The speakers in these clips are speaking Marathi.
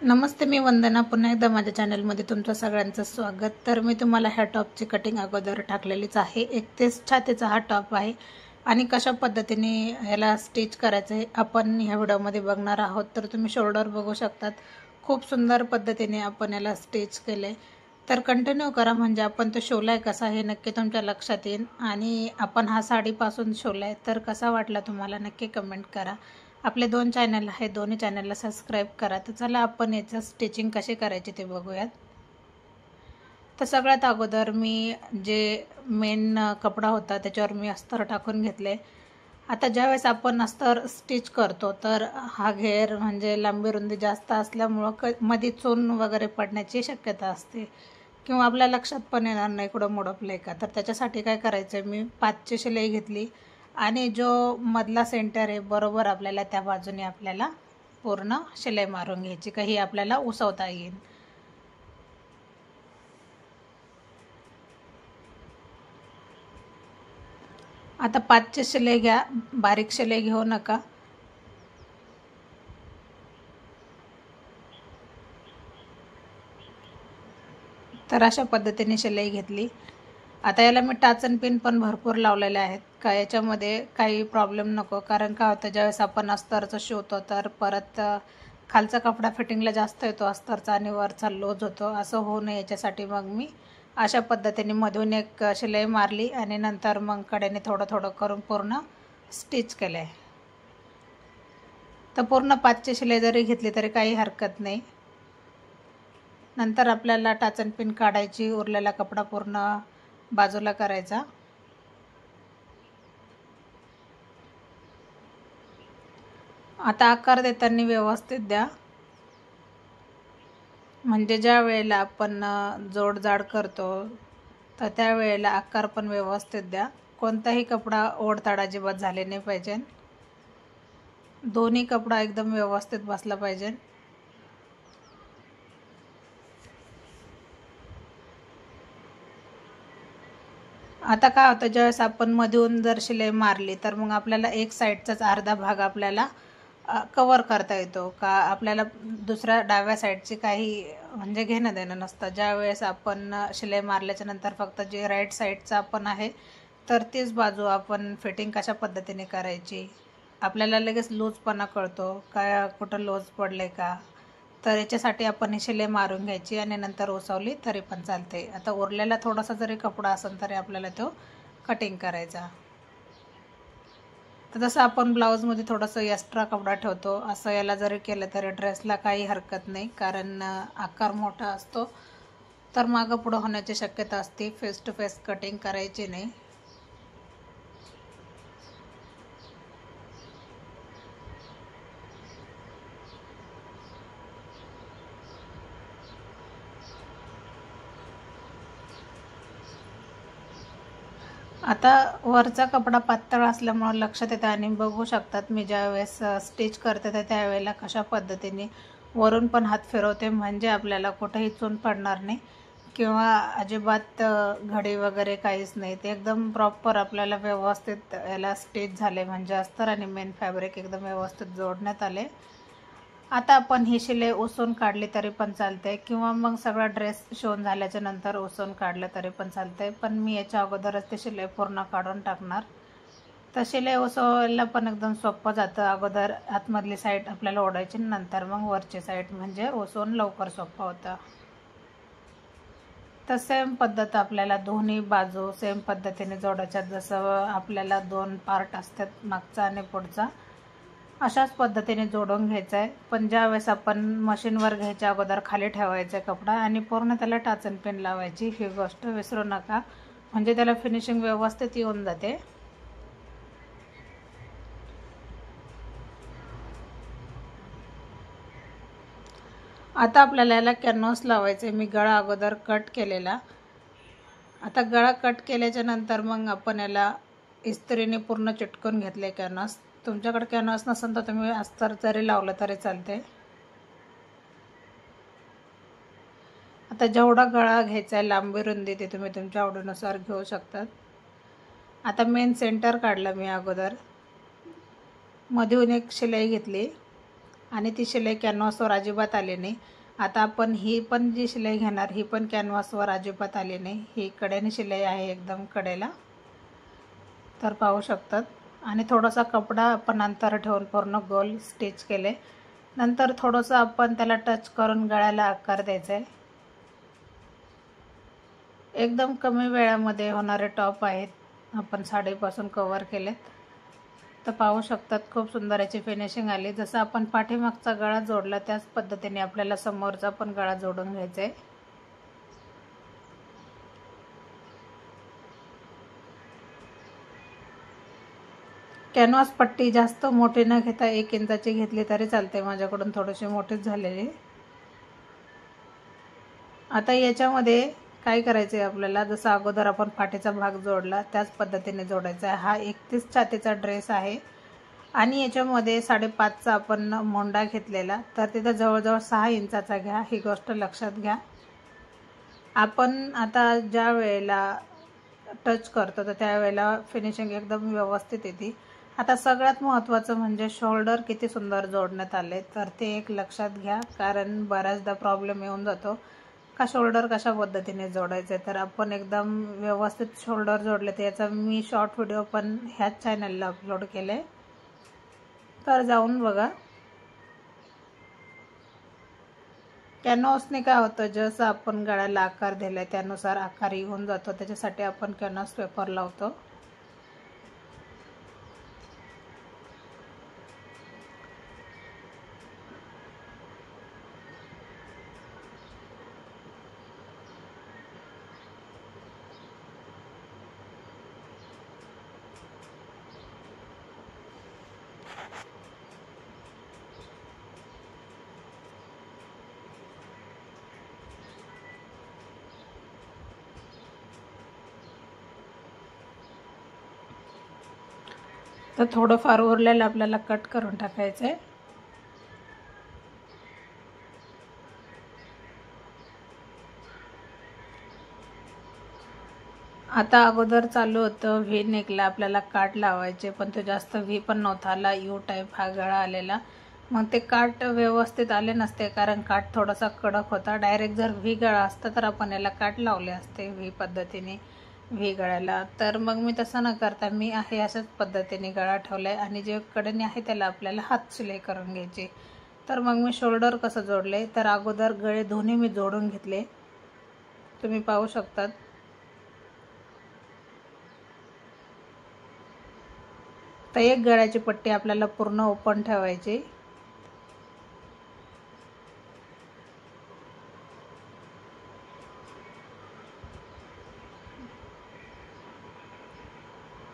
नमस्ते, मी वंदना. पुन्हा एकदा माझ्या चॅनलमध्ये तुमचं सगळ्यांचं स्वागत. तर मी तुम्हाला ह्या टॉपची कटिंग अगोदर टाकलेलीच आहे. 31 छातीचा हा टॉप आहे आणि कशा पद्धतीने ह्याला स्टिच करायचं आहे आपण ह्या व्हिडिओमध्ये बघणार आहोत. तर तुम्ही शोल्डर बघू शकतात. खूप सुंदर पद्धतीने आपण याला स्टिच केले. तर कंटिन्यू करा, म्हणजे आपण तो शिवलाय कसा हे नक्की तुमच्या लक्षात येईल. आणि आपण हा साडीपासून शिवलाय, तर कसा वाटला तुम्हाला नक्की कमेंट करा. आपले 2 चॅनल आहेत, दोन्ही चॅनलला सबस्क्राईब करा. तर चला आपण याचं स्टिचिंग कशी करायची ते बघूयात. तर सगळ्यात अगोदर मी जे मेन कपडा होता त्याच्यावर मी अस्तर टाकून घेतले. आता ज्यावेळेस आपण अस्तर स्टिच करतो तर हा घेर म्हणजे लांबी रुंदी जास्त असल्यामुळं मध्ये चून वगैरे पडण्याची शक्यता असते किंवा आपल्या लक्षात पण येणार नाही कुठं मोडपलं आहे का. तर त्याच्यासाठी काय करायचं आहे, मी 5ची शिलाई घेतली आणि जो मधला सेंटर आहे बरोबर आपल्याला त्या बाजूने आपल्याला पूर्ण शिलाई मारून घ्यायची, काही आपल्याला उसवता येईल. आता 5ची शिलाई घ्या, बारीक शिलाई घेऊ नका. तर अशा पद्धतीने शिलाई घेतली. आता याला मी टाचन पिन पण भरपूर लावलेले आहेत का याच्यामध्ये काही प्रॉब्लेम नको. कारण काय होतं, ज्यावेळेस आपण अस्तरचं शिवतो तर परत खालचा कपडा फिटिंगला जास्त येतो अस्तरचा आणि वरचा लूज होतो. असं होऊ नये याच्यासाठी मग मी अशा पद्धतीने मधून एक शिलाई मारली आणि नंतर मग कडेने थोडं थोडं करून पूर्ण स्टिच केलं आहे. तर पूर्ण 5ची शिलाई जरी घेतली तरी काही हरकत नाही. नंतर आपल्याला टाचन पिन काढायची, उरलेला कपडा पूर्ण बाजूला करायचा. आता आकार देताना व्यवस्थित द्या, म्हणजे ज्या वेळेला आपण जोडजाड करतो तर त्यावेळेला आकार पण व्यवस्थित द्या. कोणताही कपडा ओढताड अजिबात झाले नाही पाहिजे. दोन्ही कपडा एकदम व्यवस्थित बसला पाहिजे. आता काय होतं, ज्यावेळेस आपण मधून जर शिलाई मारली तर मग आपल्याला एक साईडचाच अर्धा भाग आपल्याला कवर करता येतो का, आपल्याला दुसऱ्या डाव्या साईडची काही म्हणजे घेणं देणं नसतं. ज्यावेळेस आपण शिलाई मारल्याच्या नंतर फक्त जे राईट साईडचं आपण आहे तर तीच बाजू आपण फिटिंग कशा पद्धतीने करायची, आपल्याला लगेच लूजपणा कळतो काय, कुठं लूज पडले का. तर याच्यासाठी आपण ही शिलाई मारून घ्यायची आणि नंतर उसवली तरी पण चालते. आता उरलेला थोडासा जरी कपडा असेल तरी आपल्याला तो कटिंग करायचा. तर जसं आपण ब्लाऊजमध्ये थोडंसं एक्स्ट्रा कपडा ठेवतो असं याला जरी केलं तरी ड्रेसला काही हरकत नाही. कारण आकार मोठा असतो तर मागं पुढं होण्याची शक्यता असते. फेस टू फेस कटिंग करायची नाही. आता वरचा कपडा पातळ असल्यामुळे लक्षात येतं आणि बघू शकतात मी ज्यावेळेस स्टिच करते तर त्यावेळेला कशा पद्धतीने वरून पण हात फिरवते, म्हणजे आपल्याला कुठेही चून पडणार नाही किंवा अजिबात घडी वगैरे काहीच नाही. ते एकदम प्रॉपर आपल्याला व्यवस्थित याला स्टिच झाले, म्हणजे अस्तर आणि मेन फॅब्रिक एकदम व्यवस्थित जोडण्यात आले. आता आपण ही शिलाई उसवून काढली तरी पण चालते किंवा मग सगळा ड्रेस शिवून झाल्याच्या नंतर उसवून काढलं तरी पण चालते. पण मी याच्या अगोदरच ती शिलाई पूर्ण काढून टाकणार. तर शिलाई उसवायला पण एकदम सोपं जातं. अगोदर आतमधली साईड आपल्याला ओढायची, नंतर मग वरची साईड, म्हणजे उसवून लवकर सोपं होतं. तर सेम पद्धत आपल्याला दोन्ही बाजू सेम पद्धतीने जोडायच्यात. जसं आपल्याला 2 पार्ट असतात मागचा आणि पुढचा, अशाच पद्धतीने जोडून घ्यायचं आहे. पण ज्यावेळेस आपण मशीनवर घ्यायच्या अगोदर खाली ठेवायचा कपडा आणि पूर्ण त्याला टाचन पिन लावायची, ही गोष्ट विसरू नका, म्हणजे त्याला फिनिशिंग व्यवस्थित येऊन जाते. आता आपल्याला याला कॅनव्हास लावायचं आहे. मी गळा अगोदर कट केलेला. आता गळा कट केल्याच्या नंतर मग आपण याला इस्त्रीने पूर्ण चिटकून घेतले कॅनव्हास. तुमच्याकडे कॅनव्हास नसेल तर तुम्ही अस्तर जरी लावलं तरी चालते. आता जेवढा गळा घ्यायचा आहे लांबी रुंदी ते तुम्ही तुमच्या आवडीनुसार घेऊ शकतात. आता मेन सेंटर काढलं मी अगोदर, मधून एक शिलाई घेतली आणि ती शिलाई कॅनव्हासवर अजिबात आली नाही. आता आपण ही पण जी शिलाई घेणार ही पण कॅनव्हासवर अजिबात आली नाही. ही कडेने शिलाई आहे एकदम कडेला, तर पाहू शकतात. आणि थोडासा कपडा आपण अंतर ठेवून पूर्ण गोल स्टिच केले. नंतर थोडंसं आपण त्याला टच करून गळ्याला आकार द्यायचा आहे. एकदम कमी वेळामध्ये होणारे टॉप आहेत, आपण साडीपासून कव्हर केलेत. तर पाहू शकतात खूप सुंदर याची फिनिशिंग आली. जसं आपण पाठीमागचा गळा जोडला त्याच पद्धतीने आपल्याला समोरचा पण गळा जोडून घ्यायचा आहे. कॅनव्हास पट्टी जास्त मोठी न घेता 1 इंचाची घेतली तरी चालते. माझ्याकडून थोडीशी मोठीच झालेली. आता याच्यामध्ये काय करायचं आहे आपल्याला, जसं अगोदर आपण पाठीचा भाग जोडला त्याच पद्धतीने जोडायचा आहे. हा 31 छातीचा ड्रेस आहे आणि याच्यामध्ये 5.5चा आपण मोंडा घेतलेला, तर तिथं जवळजवळ 6 इंचाचा घ्या. ही गोष्ट लक्षात घ्या. आपण आता ज्या वेळेला टच करतो तर त्यावेळेला फिनिशिंग एकदम व्यवस्थित येते. आता सगळ्यात महत्त्वाचं म्हणजे शोल्डर किती सुंदर जोडण्यात आले, तर ते एक लक्षात घ्या. कारण बऱ्याचदा प्रॉब्लेम येऊन जातो का शोल्डर कशा पद्धतीने जोडायचे. तर आपण एकदम व्यवस्थित शोल्डर जोडले. तर याचा मी शॉर्ट व्हिडिओ पण ह्याच चॅनलला अपलोड केले, तर जाऊन बघा. कॅनव्हासने काय होतं, जसं आपण गळ्याला आकार दिलाय त्यानुसार आकार येऊन जातो. त्याच्यासाठी आपण कॅनव्हास पेपर लावतो. तर थोडंफार उरलेलं आपल्याला कट करून टाकायचं आहे. आता अगोदर चालू होतं व्ही नेकला आपल्याला काठ लावायचे, पण तो जास्त व्ही पण नव्हता आला. यू टाईप हा गळा आलेला. मग ते काठ व्यवस्थित आले नसते, कारण काठ थोडासा कडक होता. डायरेक्ट जर व्ही गळा असता तर आपण याला काठ लावले असते व्ही पद्धतीने व्ही गळ्याला. तर मग मी तसं न करता मी आहे अशाच पद्धतीने गळा ठेवला आहे आणि जे कडेने आहे त्याला आपल्याला हात शिलाई करून घ्यायची. तर मग मी शोल्डर कसं जोडले, तर अगोदर गळे दोन्ही मी जोडून घेतले, तुम्ही पाहू शकतात. तर एक गळ्याची पट्टी आपल्याला पूर्ण ओपन ठेवायची.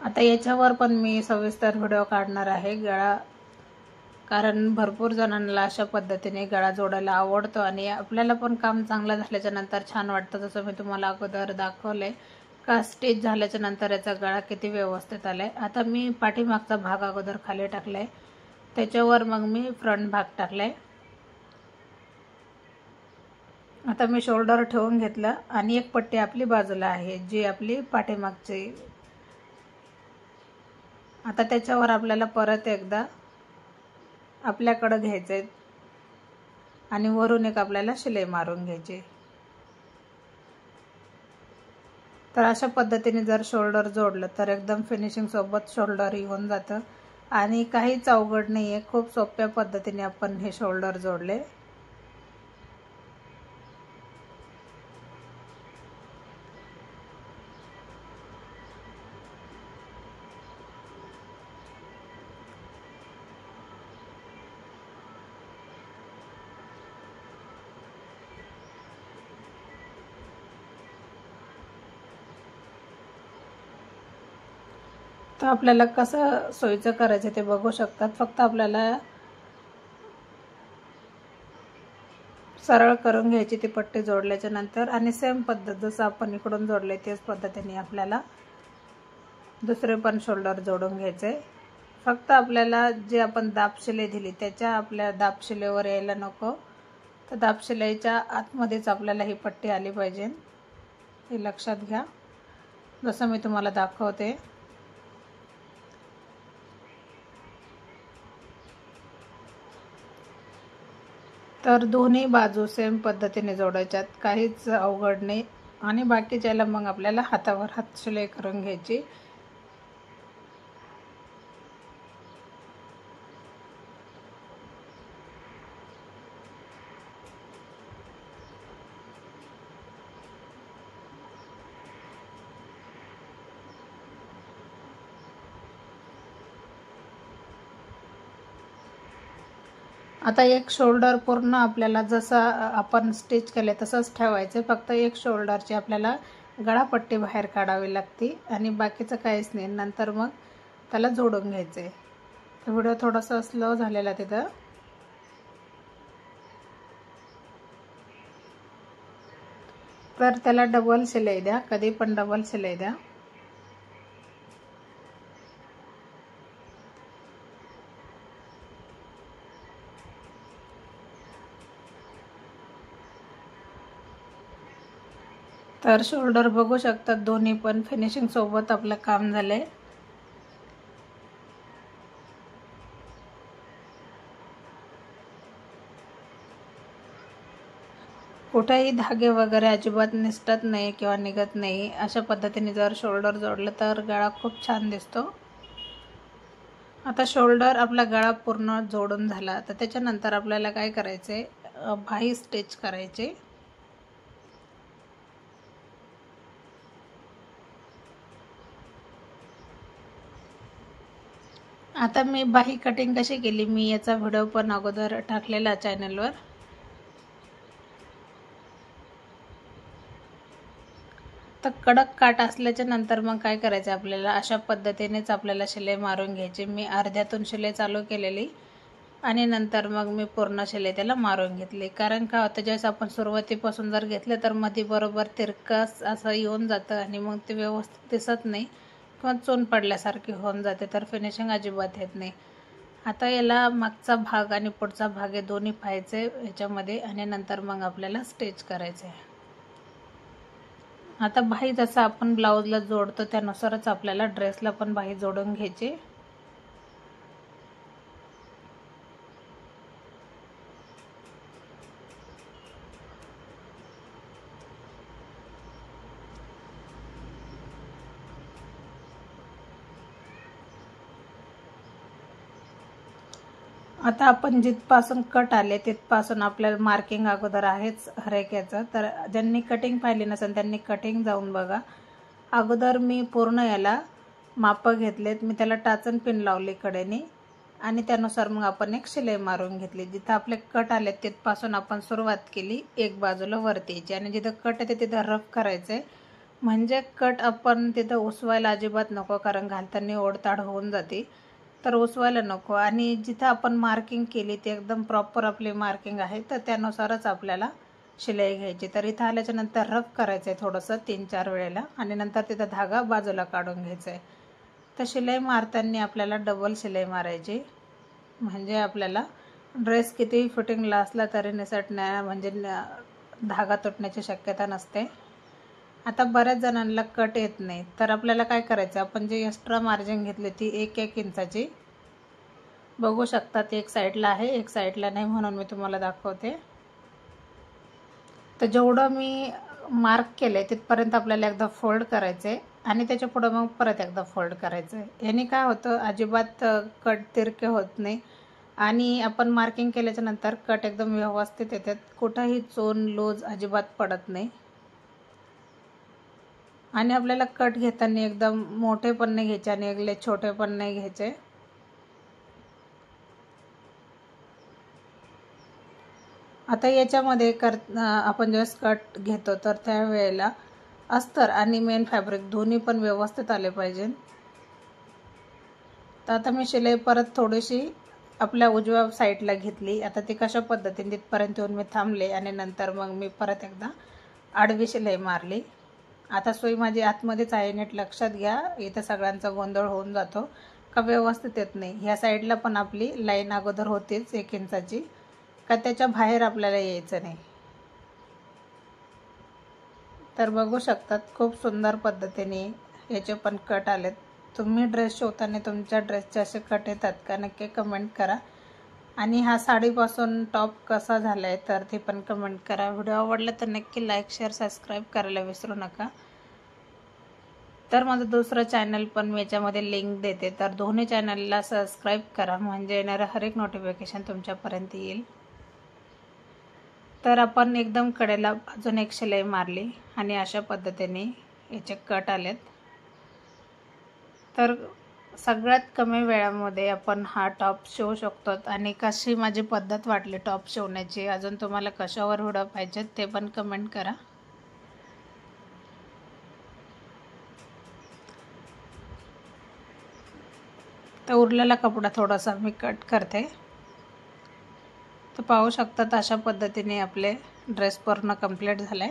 आता याच्यावर पण मी सविस्तर व्हिडिओ काढणार आहे गळा, कारण भरपूर जणांना अशा पद्धतीने गळा जोडायला आवडतो आणि आपल्याला पण काम चांगलं झाल्याच्या नंतर छान वाटतं. जसं मी तुम्हाला अगोदर दाखवलंय का स्टिच झाल्याच्या नंतर याचा गळा किती व्यवस्थित आलाय. आता मी पाठीमागचा भाग अगोदर खाली टाकलाय, त्याच्यावर मग मी फ्रंट भाग टाकलाय. आता मी शोल्डर ठेवून घेतलं आणि एक पट्टी आपली बाजूला आहे जी आपली पाठीमागची. आता त्याच्यावर आपल्याला परत एकदा आपल्याकडं घ्यायचे आणि वरून एक आपल्याला शिलाई मारून घ्यायची. तर अशा पद्धतीने जर शोल्डर जोडलं तर एकदम फिनिशिंग सोबत शोल्डर येऊन जातं आणि काहीच अवघड नाही आहे. खूप सोप्या पद्धतीने आपण हे शोल्डर जोडले. तर आपल्याला कसं सोयीचं करायचं ते बघू शकतात. फक्त आपल्याला सरळ करून घ्यायची ती पट्टी जोडल्याच्या नंतर आणि सेम पद्धत जसं आपण इकडून जोडले तेच पद्धतीने आपल्याला दुसरे पण शोल्डर जोडून घ्यायचे. फक्त आपल्याला जे आपण दाब शिलाई दिली त्याच्या आपल्या दाब शिलाईवर यायला नको, तर दाब शिलाईच्या आतमध्येच आपल्याला ही पट्टी आली पाहिजे, हे लक्षात घ्या. जसं मी तुम्हाला दाखवते. तर दोन्ही बाजू सेम पद्धतीने जोडायच्यात, काहीच अवघड नाही. आणि बाकीच्याला मग आपल्याला हातावर हात शिलाई करून घ्यायची. आता एक शोल्डर पूर्ण आपल्याला जसं आपण स्टिच केले तसंच ठेवायचं, फक्त एक शोल्डरची आपल्याला गळापट्टी बाहेर काढावी लागते आणि बाकीचं काहीच नाही. नंतर मग त्याला जोडून घ्यायचं आहे. व्हिडिओ थोडासा स्लो झालेला तिथं. तर त्याला डबल शिलाई द्या, कधी पण डबल शिलाई द्या. तर शोल्डर बघू शकतात, दोन्ही पण फिनिशिंग सोबत आपलं काम झालंय. कुठेही धागे वगैरे अजिबात निसटत नाही किंवा निघत नाही. अशा पद्धतीने जर शोल्डर जोडलं तर गळा खूप छान दिसतो. आता शोल्डर आपला गळा पूर्ण जोडून झाला, तर त्याच्यानंतर आपल्याला काय करायचे, बाही स्टिच करायचे. आता मी बाही कटिंग कशी केली, मी याचा व्हिडिओ पण अगोदर टाकलेला चॅनलवर. तर कडक काट असल्याच्या नंतर मग काय करायचं, आपल्याला अशा पद्धतीनेच आपल्याला शिलाई मारून घ्यायची. मी अर्ध्यातून शिलाई चालू केलेली आणि नंतर मग मी पूर्ण शिलाई त्याला मारून घेतली. कारण का होतं, ज्यावेळेस आपण सुरुवातीपासून जर घेतलं तर मध्ये बरोबर तिरकस असं येऊन जातं आणि मग ते व्यवस्थित दिसत नाही किंवा चून पडल्यासारखी होऊन जाते, तर फिनिशिंग अजिबात येत नाही. आता याला मागचा भाग आणि पुढचा भाग हे दोन्ही पाहायचे ह्याच्यामध्ये आणि नंतर मग आपल्याला स्टिच करायचं आहे. आता बाही जसं आपण ब्लाऊजला जोडतो त्यानुसारच आपल्याला ड्रेसला पण बाही जोडून घ्यायची. आता आपण जिथपासून कट आले तिथपासून आपल्याला मार्किंग अगोदर आहेच हरेक याचं. तर ज्यांनी कटिंग पाहिली नसेल त्यांनी कटिंग जाऊन बघा. अगोदर मी पूर्ण याला मापं घेतलेत, मी त्याला टाचन पिन लावली कडेने आणि त्यानुसार मग आपण एक शिलाई मारून घेतली. जिथं आपले कट आले तिथपासून आपण सुरुवात केली, एक बाजूला वरती यायची आणि जिथं कट येते तिथं रफ करायचं. म्हणजे कट आपण तिथं उसवायला अजिबात नको, कारण घालताना ओढताड होऊन जाते, तर उसवायला नको. आणि जिथं आपण मार्किंग केली ते एकदम प्रॉपर आपली मार्किंग आहे, तर त्यानुसारच आपल्याला शिलाई घ्यायची. तर इथं आल्याच्या नंतर रफ करायचं आहे थोडंसं 3-4 वेळेला आणि नंतर तिथं धागा बाजूला काढून घ्यायचा आहे. तर शिलाई मारताना आपल्याला डबल शिलाई मारायची, म्हणजे आपल्याला ड्रेस कितीही फिटिंगला असला तरी निसटण्या म्हणजे धागा तुटण्याची शक्यता नसते. आता बऱ्याच जणांना कट येत नाही, तर आपल्याला काय करायचं, आपण जे एक्स्ट्रा मार्जिन घेतली ती 1-1 इंचाची बघू शकतात. एक साईडला आहे, एक साईडला नाही, म्हणून मी तुम्हाला दाखवते. तर जेवढं मी मार्क केलंय तिथपर्यंत आपल्याला एकदा फोल्ड करायचे आणि त्याच्या पुढं मग परत एकदा फोल्ड करायचं. याने काय होतं, अजिबात कट तिरके होत नाही आणि आपण मार्किंग केल्याच्या नंतर कट एकदम व्यवस्थित येतात, कुठंही चोन लूज अजिबात पडत नाही. आणि आपल्याला कट घेताना एकदम मोठे पण नाही घ्यायचे आणि एकदम छोटे पण नाही घ्यायचे. आता याच्यामध्ये आपण जेव्हा कट घेतो तर त्यावेळेला अस्तर आणि मेन फॅब्रिक दोन्ही पण व्यवस्थित आले पाहिजे. तर आता मी शिलाई परत थोडीशी आपल्या उजव्या साईडला घेतली. आता ती कशा पद्धतीने तिथपर्यंत येऊन मी थांबले आणि नंतर मग मी परत एकदा आडवी शिलाई मारली. आता सोय माझी आतमध्येच आहे, नीट लक्षात घ्या, इथं सगळ्यांचा गोंधळ होऊन जातो का व्यवस्थित येत नाही. ह्या साईडला पण आपली लाईन अगोदर होतीच 1 इंचाची, का त्याच्या बाहेर आपल्याला यायचं नाही. तर बघू शकतात खूप सुंदर पद्धतीने याचे पण कट आलेत. तुम्ही ड्रेस शिवताना तुमच्या ड्रेसचे असे कट येतात का, नक्की कमेंट करा. आणि हा साडीपासून टॉप कसा झाला आहे तर ते पण कमेंट करा. व्हिडिओ आवडला तर नक्की लाईक शेअर सबस्क्राईब करायला विसरू नका. तर माझं दुसरं चॅनल पण मी याच्यामध्ये लिंक देते, तर दोन्ही चॅनलला सबस्क्राईब करा म्हणजे येणारं हर एक नोटिफिकेशन तुमच्यापर्यंत येईल. तर आपण एकदम कडेला अजून एक शिलाई मारली आणि अशा पद्धतीने याचे कट आलेत. तर सगळ्यात कमी वेळामध्ये आपण हा टॉप शिवू शकतो. आणि कशी माझी पद्धत वाटली टॉप शिवण्याची, अजून तुम्हाला कशावर व्हिडिओ पाहिजेत ते पण कमेंट करा. तर उरलेला कपडा थोडासा मी कट करते. तर पाहू शकतात अशा पद्धतीने आपले ड्रेस पूर्ण कंप्लीट झालाय.